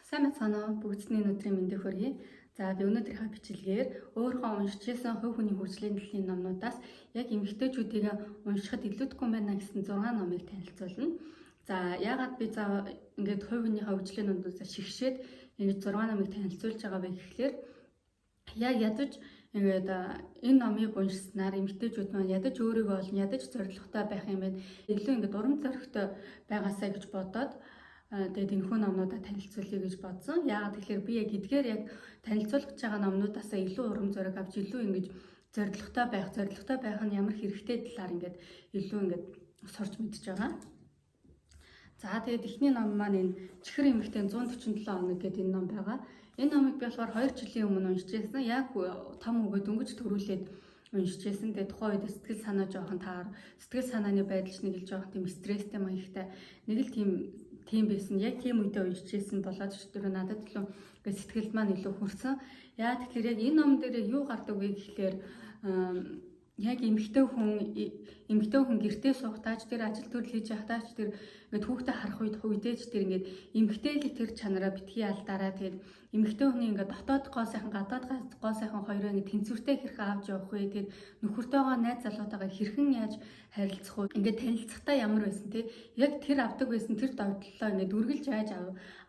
Сайн мэцгаана уу? Бүгдсний өдрийн мэндийг хүргэе. За би өнөөдрийнхөө бичлэгээр өөрөө уншижсэн хувь хүний хөгжлийн төлөвийн номнуудаас яг эмэгтэйчүүдийг уншихад илүүдэхгүй байна гэсэн 6 номыг танилцуулна. За яагаад би ингээд хувь хүнийхээ хөгжлийн номнуудаас шигшээд ингээд 6 номыг танилцуулж байгаа вэ гэхлээр яг ядаж ингээд энэ номыг уншсанаар эмэгтэйчүүд маань ядаж өөрийгөө олно, ядаж зоригтой байх юм байна. Илүү ингээд урам зоригтой байгаасаа гэж бодоод тэгээд энэхүү номнуудаа танилцуулъя гэж бодсон. Яагаад тэгэхээр би яг эдгээр яг танилцуулж байгаа номнуудаасаа илүү урам зориг авч илүү ингэж зоригтой байх нь ямар хэрэгтэй талаар ингээд илүү ингээд сурч мэдж байгаа. За тэгээд эхний ном маань энэ Чихэр эмэгтэй 147 хоног гэдэг энэ ном байгаа. Энэ номыг би болохоор 2 жилийн өмнө уншижсэн. Яг том үгээ дөнгөж төрүүлээд уншижсэн. Тэгээд тухайн үед сэтгэл санаа жоохон таар, сэтгэл санааны байдалч нэг л жоохон тийм стресстэй маягтай нэг л тийм байсан. Яг тийм үедээ уншижсэн болоод ч тэр надад илүү сэтгэлд маань илүү хүрсэн. Яа тэгэхээр яг энэ ном дээр юу гардаг вэ гэхлээр яг эмэгтэй хүн гэртээ суугатаач тэр ажил төрөл хийж явахдаач тэр ингээд хүүхдээ харах үедээч тэр ингээд эмэгтэйлэг тэр чанараа битгий алдараа тэгээд эмэгтэй хүний ингээд дотоод гоо сайхан гадаад гоо сайхан хоёроо ингээд тэнцвэртэй хэрхэн авч явах вэ тэр нөхөртөөгөө найз залуутайгаа хэрхэн яаж харилцах вэ ингээд танилцахтаа ямар байсан те яг тэр авдаг байсан тэр тогтлолоо ингээд үргэлж яаж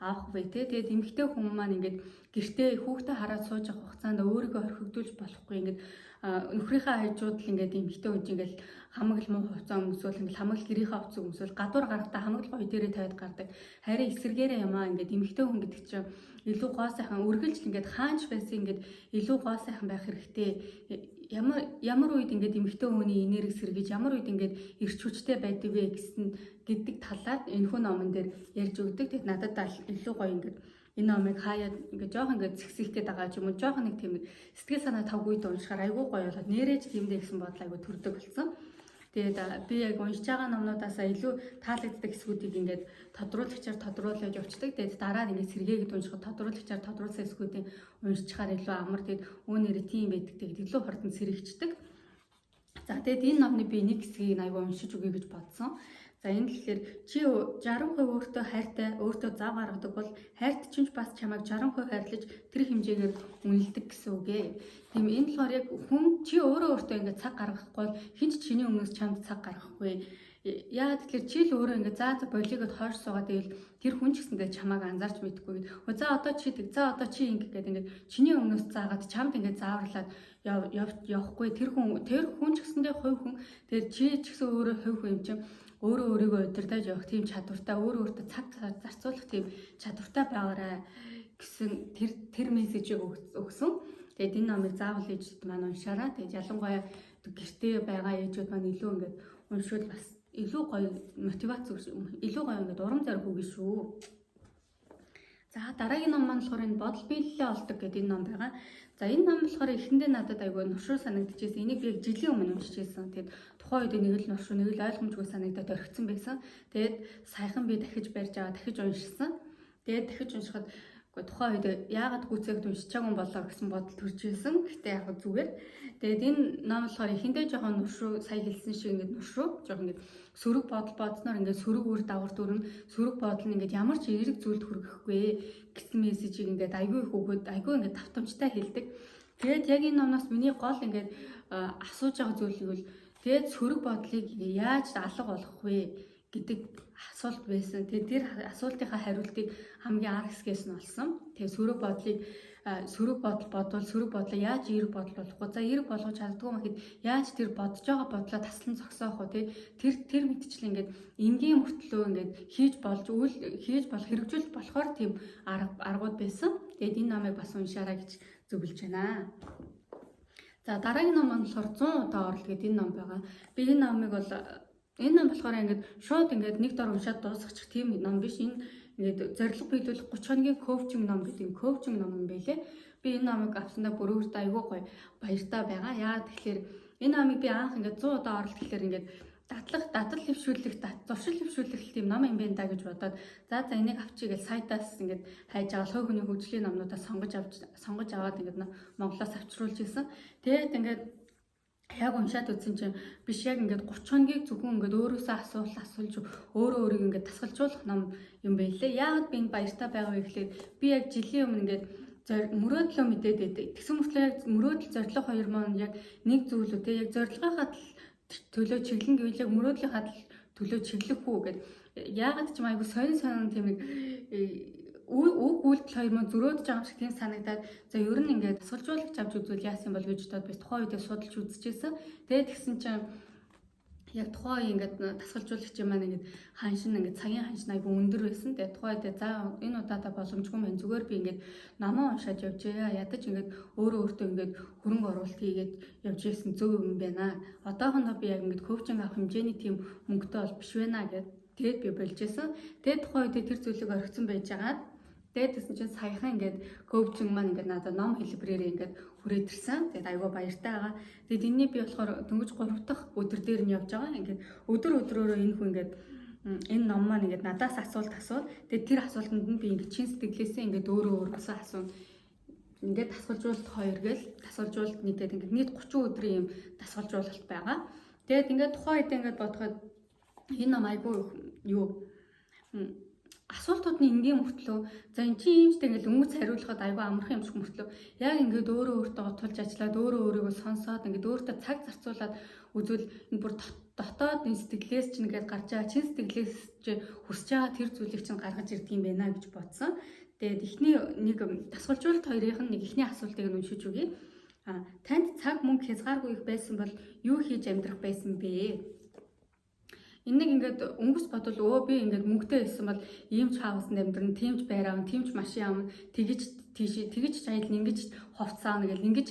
авах вэ те тэгээд эмэгтэй хүн маань ингээд гэртээ хүүхдээ хараад сууж авах хугацаанд өөрийгөө орхигдуулж болохгүй ингээд нөхрийнхээ хажууд л ингээд эмэгтэй хүн ингээд хамаг л муу хувцас өмсвөл ингээд хамаг л гэрийнхээ хувцас өмсвөл гадуур гарахтаа хамаг л гоё дээрээ тавиад гардаг. Харин эсэргээрээ ямаа ингээд эмэгтэй хүн гэдэг чинь илүү гоо сайхан үргэлж ингээд хаанч байсан ингээд илүү гоо сайхан байх хэрэгтэй. Ямар үед ингээд эмэгтэй хүний энерги сэргийж ямар үед ингээд эрч хүчтэй байдаг вэ гэдэг талаар энэхүү номон дээр ярьж өгдөг. Тэгэд надад илүү гоё ингээд энэ номыг хаяад ингээд жоохон ингээд зэгсэх гээд байгаа ч юм уу жоохон нэг тийм сэтгэл санаа тавгүй уншихаар айгүй гоё болоод нэрэж тиймдээ гэсэн бодол айгүй төрдөг болсон. Тэгээд би яг уншиж байгаа номнуудаасаа илүү таалагддаг хэсгүүдийг ингээд тодруулаад явцдаг. Тэгээд дараа нь ингээд сэргээгээд уншихад тодруулсан хэсгүүдийг уншчихаар илүү амар тэгээд өөнөрөө тийм байдаг. Тэгээд илүү хурдан сэрэгчдэг. За тэгээд энэ номны би нэг хэсгийг айгүй уншиж өгье гэж бодсон. За энэ тэгэхээр чи 60% өөртөө хайртай, өөртөө зав гаргадаг бол хайрт чинь бас чамайг 60% хайрлаж тэр хэмжээгээр үнэлдэг гэсэн үг ээ. Тийм энэ болохоор яг хүн чи өөртөө ингээд цаг гаргахгүй бол хинч чиний өмнөөс чамд цаг гаргахгүй. Яагаад тэгэхээр чи л өөрөө ингээд за болигод хойш суугаад ивэл тэр хүн ч гэсэндээ чамайг анзаарч мэдгүй гэд. За одоо чи ингээд ингээд чиний өмнөөс заагаад чамд ингээд зааварлаад явахгүй тэр хүн ч гэсэндээ хувь хүн тэр чи ч гэсэн өөрөө хувь хүн юм чинь өөрийгөө удирдах явах тийм чадвартай өөртөө цаг зарцуулах тийм чадвартай байгаарай гэсэн тэр мессежийг өгсөн. Тэгээд энэ номыг заавал ээжүүд маань уншаарай. Тэгээд ялангуяа гэртээ байгаа ээжүүд маань илүү ингээд уншвал бас илүү гоё мотивац илүү гоё ингээд урам зориг өгнө шүү. За дараагийн ном маань болохоор энэ бодол биелэлээ олдог гэдэг энэ ном байгаа. За энэ ном болохоор эхэндээ надад айгүй нуршуу санагдчихсэн. Энийг би яг жилийн өмнө уншижсэн. Тэгээд тухайн үед нэг л нуршуу нэг л ойлгомжгүй санагдаад орхисон байсан. Тэгээд саяхан би дахиж барьж аваа дахиж уншсан. Тэгээд дахиж уншихад тухайн үед яагаад гүцээгд уншичаагүй болоо гэсэн бодол төрж ирсэн. Гэтэ яг зүгээр. Тэгээд энэ ном болохоор эхэндээ жоохон нуршуу сая хэлсэн шиг ингээд нуршуу жоохон ингээд сөрөг бодол бодсноор ингээд сөрөг үр дагавар дүрэн сөрөг бодол нь ингээд ямар ч эерэг зүйлд хүргэхгүй гэсэн мессежийг ингээд айгүй их өгөөд айгүй ингээд тавтамжтай хэлдэг. Тэгээд яг энэ номноос миний гол ингээд асууж байгаа зүйл бол тэгээд сөрөг бодлыг яаж алга болгох вэ гэдэг асуулт байсан. Тэгээд тэр асуултынхаа хариултыг хамгийн арга хэсгээс нь олсон. Тэгээд сөрөг бодол бодвол сөрөг бодлоо яаж эерэг бодол болохгүй. За эерэг болгож чаддгүй мэхэд яаж тэр бодож байгаа бодлоо таслан зогсоох вэ? Тэр мэдчлээ ингээд энгийн мөртлөө ингээд хийж болох хэрэгжүүлж болохоор тийм аргууд байсан. Тэгээд энэ номыг бас уншаарай гэж зөвлөж байна. За дараагийн ном маань болохоор 100 удаа орол гэдэг энэ ном байгаа. Би энэ ном болохоор ингээд шууд ингээд нэг дор уншаад дуусгачих тийм ном биш. Энэ ингээд зорилго биелүүлэх 30 хоногийн коучинг ном гэдэг коучинг ном юм байлээ. Би энэ номыг авсандаа бүр өөртөө айгүй гоё баяртай байгаа. Яагаад тэгэхээр энэ номыг би анх ингээд 100 удаа орол гэхэлэр ингээд дадал хөвшүүлэх тийм ном юм байна да гэж бодоод за энийг авчиг гэж сайтаас ингээд хайж аваад хувь хүний хөгжлийн номнуудаа сонгож аваад ингээд Монголоос авчруулж ирсэн. Тэгээд ингээд яг уншаад үзсэн чинь биш яг ингээд 30 хоногийг зөвхөн ингээд өөрөөсөө асуулж өөрөө өөрийг ингээд тасгалжуулах ном юм байлээ. Яагаад би энэ баяртай байгаа вэ гэхлээр би яг жилийн өмнө ингээд мөрөөдлөө мэдээд байдаг. Тэгсэн мөртлөө яг мөрөөдөл зорилго хоёр маань яг нэг зүйл үү те яг зорилгынхаа төлөө чиглэн гэвэл яг мөрөөдлийнхаа төлөө чиглэх үү гэд яагаад ч юм айгу сонин тийм нэг үг үйлдэл хоёр маань зөрөөдөж байгаа юм шиг тийм санагдаад за ер нь ингээд тасгалжуулагч авч үзвэл яасан бол гэж бодоод би тухайн үедээ судалж үзчихсэн. Тэгээд тэгсэн чинь яг тухайн ингээд тасгалжуулагчийн маань ингээд ханшин ингээд цагийн ханшин айгу өндөр байсан. Тэгээд тухайн үедээ за энэ удаадаа боломжгүй байна. Зүгээр би ингээд намаа уншаад явжээ. Ядаж ингээд өөртөө ингээд хөрөнгө оруулалт хийгээд явж ирсэн зөв юм байна. Одоохондоо би яг ингээд коучинг авах хэмжээний тийм мөнгөтэй бол биш байна гэд тэгээд би болж исэн. Тэгээд тухайн үедээ тэр зүйлийг орхисон байж байгаад тэгээд тэгсэн чинь саяхан ингээд коучинг маань ингээд надад ном хэлбэрээр ингээд хүрээд ирсэн. Тэгээд айгүй баяртай байгаа. Тэгээд энэний би болохоор дөнгөж 3 дахь өдөр дээр нь явж байгаа. Ингээд өдрөөрөө энэ хүн ингээд энэ ном маань ингээд надаас асуулт асуул. Тэгээд тэр асуултанд нь би ингээд чин сэтгэлээсээ ингээд өөрөөсөө асууна. Ингээд тасгалжуулалт 2 гээл тасгалжуулалт нийтээд ингээд нийт 30 өдрийн юм тасгалжуулалт байгаа. Тэгээд ингээд тухайн үед ингээд бодоход энэ ном айгүй юу асуултуудны энгийн мөртлөө за эн чинь юмштэй ингээл өнгөц хариулахад айгүй амархан юм шиг мөртлөө яг ингээд өөртөө готуулж ажиллаад өөрийгөө сонсоод ингээд өөртөө цаг зарцуулаад үзвэл энэ бүр дотоод энэ сэтгэлээс чинь ингээд гарч байгаа чин сэтгэлээс чинь хүсэж байгаа тэр зүйлийг чинь гаргаж ирдэг юм байна гэж бодсон. Тэгээд эхний нэг тасгалжуулалт хоёрын нэг эхний асуултыг нь уншиж өгье. Танд цаг мөнгө хязгааргүй их байсан бол юу хийж амьдрах байсан бэ? Энийг ингээд өнгөс бодвол би ингээд мөнгөтэй байсан бол ийм ч хаусанд амьдран, тийм ч байр аав, тийм ч машин аав, тэгэж чайл ингэж хувцаа гэл ингэж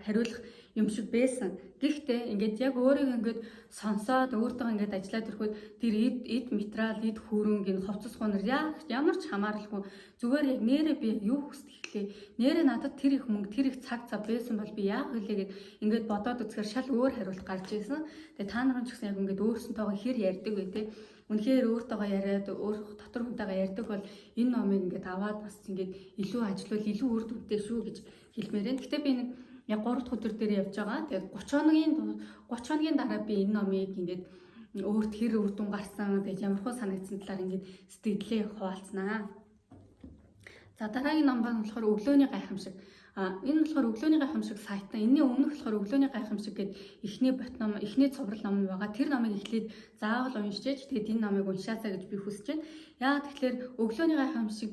хариулах юм шиг байсан. Гэхдээ ингээд яг өөрийг ингээд сонсоод өөртөө ингээд ажиллаад ирэхэд тэр эд материал, эд хөрөнгө, энэ хувцас хунар ямар ч хамааралгүй зүгээр яг нэрээ би юу хүсдэг ихлээ. Нэрээ надад тэр их мөнгө, тэр их цаг цав байсан бол би яах вүлээ гэд ингээд бодоод үзэхээр шал өөр хариулт гарч ирсэн. Тэгээ та нарыг ч гэсэн яг ингээд өөрсөнтэйгоо хэр ярьдаг вэ те. Үнэхээр өөртөөгөө яриад өөр дотор хүнтэйгээ ярьдаг бол энэ номыг ингээд аваад бас ингээд илүү ажиллавал илүү үр дүнтэй шүү гэж хэлмээр байна. Гэтэ би нэг яг 3 дахь өдөр дээр явж байгаа. Тэгээд 30 хоногийн дараа би энэ номыг ингээд өөрт хэр үр дүн гарсан, тэгээд ямар хөө санагдсан талаар ингээд сэтгэлээ хуваалцнаа. За дараагийн ном маань болохоор өглөөний гайхамшиг. Энэ болохоор өглөөний гайхамшиг сайт. Энэний өмнөх болохоор өглөөний гайхамшиг гэдэг эхний бот ном, эхний цуврал ном байгаа. Тэр номыг эхлээд заавал уншиж, тэгээд энэ номыг уншаасаа гэж би хүсэж байна. Яагаад тэгэхээр өглөөний гайхамшиг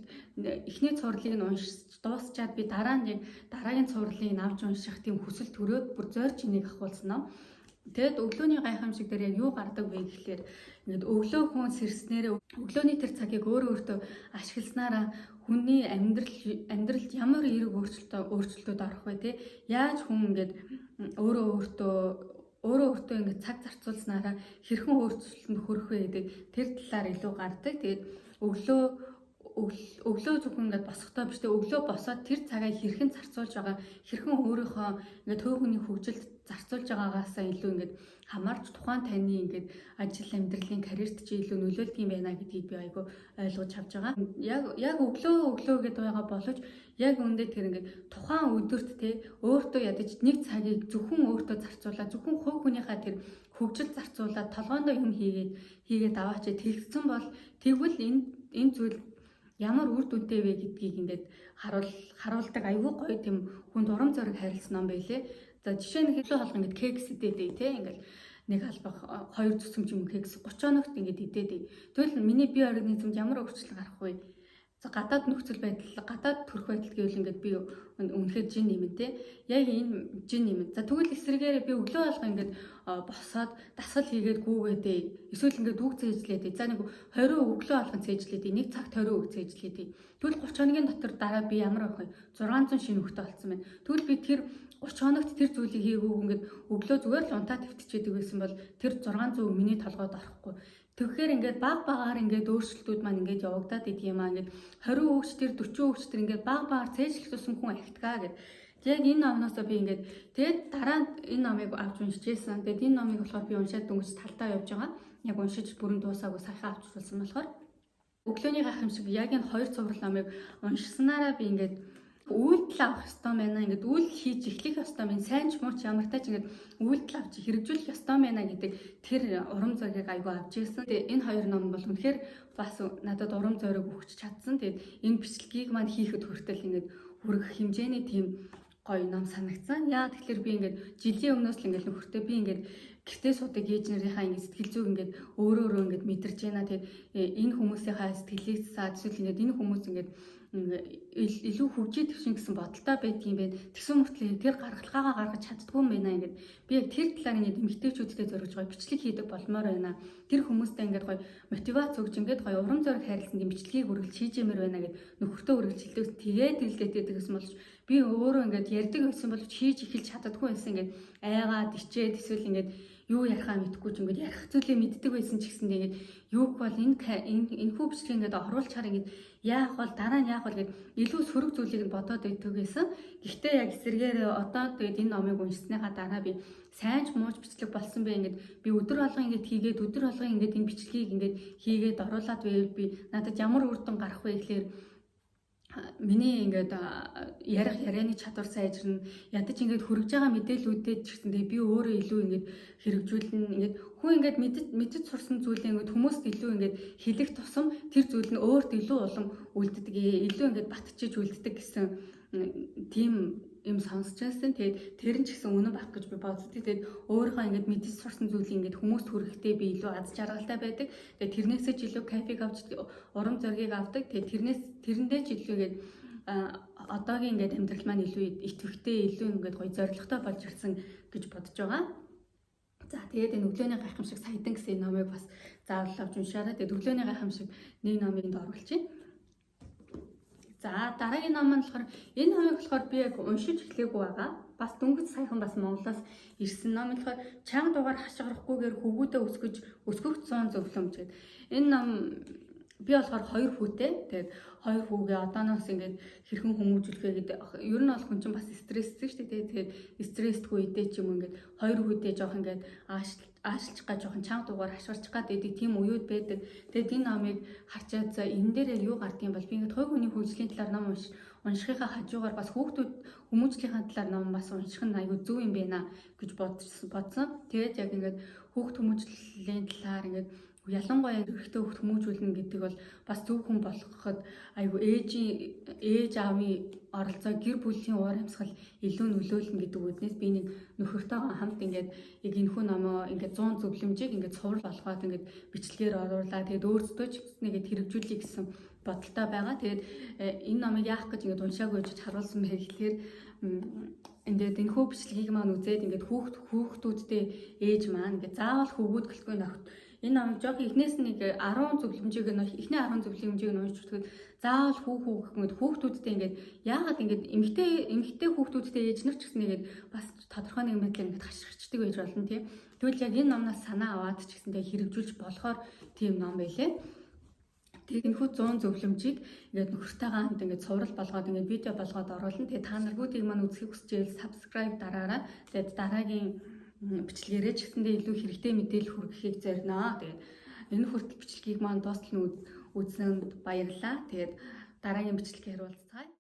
эхний цувралыг нь уншиж дуусчаад би дараагийн цувралыг авч унших тийм хүсэл төрөөд бүр зойрч энийг ахуулсан ном. Тэгэд өглөөний гайхамшиг дээр яг юу гардаг вэ гэхлээр ингээд өглөө хүн сэрснээрээ өглөөний тэр цагийг өөртөө ашигласнараа хүний амьдралд ямар эерэг өөрчлөлтөд орох вэ те яаж хүн ингээд өөртөө ингээд цаг зарцуулснараа хэрхэн өөрчлөлтөнд хүрэх вэ гэдэг тэр талаар илүү гардаг. Тэгээд өглөө зөвхөн ингээд босохдоо биш те өглөө босоод тэр цагаа хэрхэн зарцуулж байгаа хэрхэн өөрийнхөө ингээд төв хүний хөгжилд зарцуулж байгаагаасаа илүү ингээд хамаарч тухайн таны ингээд ажил амьдралын карьерт чи илүү нөлөөлдөг юм байна гэдгийг би айгүй ойлгож авч байгаа. Яг өглөө гэдэг байгаа боловч яг үндэ тэр ингээд тухайн өдөрт те өөртөө ядаж нэг цагийг зөвхөн өөртөө зарцуулаад зөвхөн хувь хүнийхээ тэр хөгжилд зарцуулаад толгоондоо юм хийгээд аваач тэгсэн бол тэгвэл энэ зүйл ямар үр дүнтэй вэ гэдгийг ингээд харуулдаг айгүй гоё тийм хүнд урам зориг харилцсан ном байлээ. За жишээ нь хэлээ холго ингээд кекс идээдэй те ингээд нэг албах 2 зүсэмж юм кекс 30 хоногт ингээд идээдэй. Тэгвэл миний бие организмд ямар өөрчлөлт гарах вэ? За гадаад нөхцөл байдал, гадаад төрх байдал гэвэл ингээд би үнэхээр жин нэмэн те. Яг энэ жин нэмэн. За тэгвэл эсрэгээр би өглөө алга ингээд босоод дасгал хийгээд гүүгээдэй. Эсвэл ингээд үг цээжлээдэй. За нэг 20 өглөө алган цээжлээдэй. Нэг цагт 20 үг цээжлээдэй. Тэгвэл 30 хоногийн дотор дараа би ямар авах вэ? 600 шинэ үгтэй болсон байна. Тэгвэл би тэр 30 хоногт тэр зүйлийг хийгүүг ингээд өглөө зүгээр л унтаа твтчихэд байсан бол тэр 600 миний толгойд орохгүй. Тэгэхээр ингээд багаар ингээд өөрчлөлтүүд маань ингээд явагдаад идэг юм аа. Ингээд 20 өгч тэр 40 өгч тэр ингээд багаар цээжлэх тусам хүн ахтгаа гэд. Яг энэ номноосоо би ингээд тэгээд дараа нь энэ номыг авч уншижсэн. Тэгээд энэ номыг болохоор би уншаад дөнгөж талтаа явж байгаа. Яг уншиж бүрэн дуусаагүй сайхан авч үзсэн болохоор өглөөний гайхамшиг яг энэ 2 цуврал номыг уншсанараа би ингээд Үйлдэл авах ёстой байна. Ингээд үйлдэл хийж эхлэх ёстой байна. Сайн ч муу ч ямар тач ингээд үйлдэл авч хэрэгжүүлэх ёстой байна гэдэг тэр урам зориг айгүй авч ирсэн. Тэгээ энэ хоёр ном бол үнэхээр бас надад урам зориг өгч чадсан. Тэгээд энэ бичлэгийг маань хийхэд хүртэл ингээд хүрэх хэмжээний тийм гоё ном санагдсан. Яа тэгэхээр би ингээд жилийн өмнөөс л ингээд нөхөртөө би ингээд гэртээ суудаг ээж нарынхаа ингээд сэтгэл зүйг ингээд өөрөө ингээд мэдэрч байна. Тэгээд энэ хүмүүсийнхаа сэтгэлийг саад эсвэл ингээд энэ хүмүүс ингээд илүү хөгжиж төвшин гэсэн бодолтой байдгийн байна. Тэгсэн мөртлөө тэр гаргалгаагаа гаргаж чаддгүй юм байна ингээд би яг тэр талаар ингээд эмэгтэйчүүдтэй зориулж гоё бичлэг хийдэг болмоор байна. Тэр хүмүүстэй ингээд гоё мотивац өгч ингээд гоё урам зориг хайрласан тийм бичлэгийг үргэлж хийжэмээр байна гэд нөхөртөө үргэлж хэлдэг. Тэгээд илгээдэг гэсэн болж би өөрөө ингээд ярьдаг байсан боловч хийж эхэлж чаддаггүй байсан ингээд айгаад ичээд эсвэл ингээд юу ярихаа мэдэхгүй ч ингээд ярих зүйлээ мэддэг байсан ч гэсэн тэгээд юуг бол энэ хүү бичлэг ингээд оруулчаар ингээд яах бол дараа нь яах бол гэд илүү сөрөг зүйлийг нь бодоод байдаг байсан. Гэхдээ яг эсэргээр одоо тэгээд энэ номыг уншсныхаа дараа би сайн ч мууч бичлэг болсон бэ ингээд би өдөр болгон ингээд хийгээд өдөр болгон ингээд энэ бичлэгийг ингээд хийгээд оруулаад байвал би надад ямар үр дүн гарах вэ гэхээр миний ингээд ярих ярианы чадвар сайжирна. Ядаж ингээд хүрэж байгаа мэдээллүүдэд ч гэсэн би өөрөө илүү ингээд хэрэгжүүлнэ. Ингээд хүн ингээд мэдэж сурсан зүйлээ ингээд хүмүүст илүү ингээд хэлэх тусам тэр зүйл нь өөрт илүү улам үлддэг. Илүү ингээд батчиж үлддэг гэсэн тийм юм сонсч байсан. Тэгээд тэр нь ч гэсэн үнэн байх гэж би боддог. Тэгээд өөрийнхөө ингээд мэдэж сурсан зүйлийг ингээд хүмүүст хүрэхдээ би илүү аз жаргалтай байдаг. Тэгээд тэрнээсээ ч илүү кайфыг авч урам зориг авдаг. Тэгээд тэрэндээ ч илүү ингээд одоогийн ингээд амьдрал маань илүү итгэвчтэй, илүү ингээд гоё зоригтой болж ирсэн гэж бодож байгаа. За тэгээд энэ өглөөний гайхамшиг саядан гэсэн номыг бас заавал авч уншаарай. Тэгээд өглөөний гайхамшиг нэг номыг энд оруулчих. За дараагийн ном нь болохоор энэ номыг болохоор би яг уншиж эхлэегүй байгаа. Бас дөнгөж саяхан бас Монголоос ирсэн ном нь болохоор чанга дугаар хашгирахгүйгээр хөвгүүдээ өсгөх 100 зөвлөмж гэдэг. Энэ ном би болохоор 2 хүүтэй. Тэгээд 2 хүүгээ одооноос ингээд хэрхэн хүмүүжүүлэх вэ гэдэг. Ер нь бол хүн чинь бас стресстэй шүү дээ. Тэгээд стрессгүй үедээ ч юм ингээд 2 хүүтэй жоох ингээд аашилчих га жоохон чанга дугаар хашгирчих гад гэдэг тийм үеуд байдаг. Тэгээд энэ номыг харчаад за энэ дээр юу гардыг бол би ингээд хувь хүний хөгжлийн талаар ном уншихынхаа хажуугаар бас хүүхдүүд хүмүүжлийнхаа талаар ном бас унших нь аюу зөв юм байна гэж бодсон. Тэгээд яг ингээд хүүхд хүмүүжлийн талаар ингээд ялангуяа эрэгтэй хүүхд хүмүүжүүлнэ гэдэг бол бас зөв хүн болгоход аюу ээж аавын оролцоо гэр бүлийн уур амьсгал илүү нөлөөлнө гэдэг үднээс би нэг нөхөртөөгөө хамт ингээд яг энэхүү номоо ингээд 100 зөвлөмжийг ингээд цуврал болгоод ингээд бичлэгээр оруулаа. Тэгээд өөрсдөө ч нэгэд хэрэгжүүлэе гэсэн бодолтой байгаа. Тэгээд энэ номыг яах гэж ингээд уншаагүй гэж харуулсан байх гэхээр ингээд энэхүү бичлэгийг маань үзээд ингээд хүүхдүүдтэй ээж маань ингээд заавал хөвгүүд гэлгүй нөхд энэ номыг жоох эхнээс нэг 10 зөвлөмжийг нь эхний 10 зөвлөмжийг нь уншиж үзэхэд заавал хүүхдүүдтэй ингээд яагаад ингээд эмэгтэй хүүхдүүдтэй ээж нар ч гэсэн ингээд бас тодорхой нэг мэдлэг ингээд хашгирчдаг байж болно тийм. Тэгвэл яг энэ номнаас санаа аваад ч гэсэн хэрэгжүүлж болохоор тийм ном байлээ. Тэгээд энэхүү 100 зөвлөмжийг ингээд нөхөртөйгөө хамт ингээд цуврал болгоод ингээд видео болгоод оруулна. Тэгээд та нар бүгдийг маань үзэхийг хүсчээл subscribe дараарай. Тэгээд дараагийн бичлэгээрээ ч гэсэндээ илүү хэрэгтэй мэдээлэл хүргэхийг зориноо. Тэгээд энэ хүртэл бичлэгийг маань дуустал нь үзсэнд баярлалаа. Тэгээд дараагийн бичлэгээр уулзцгаая.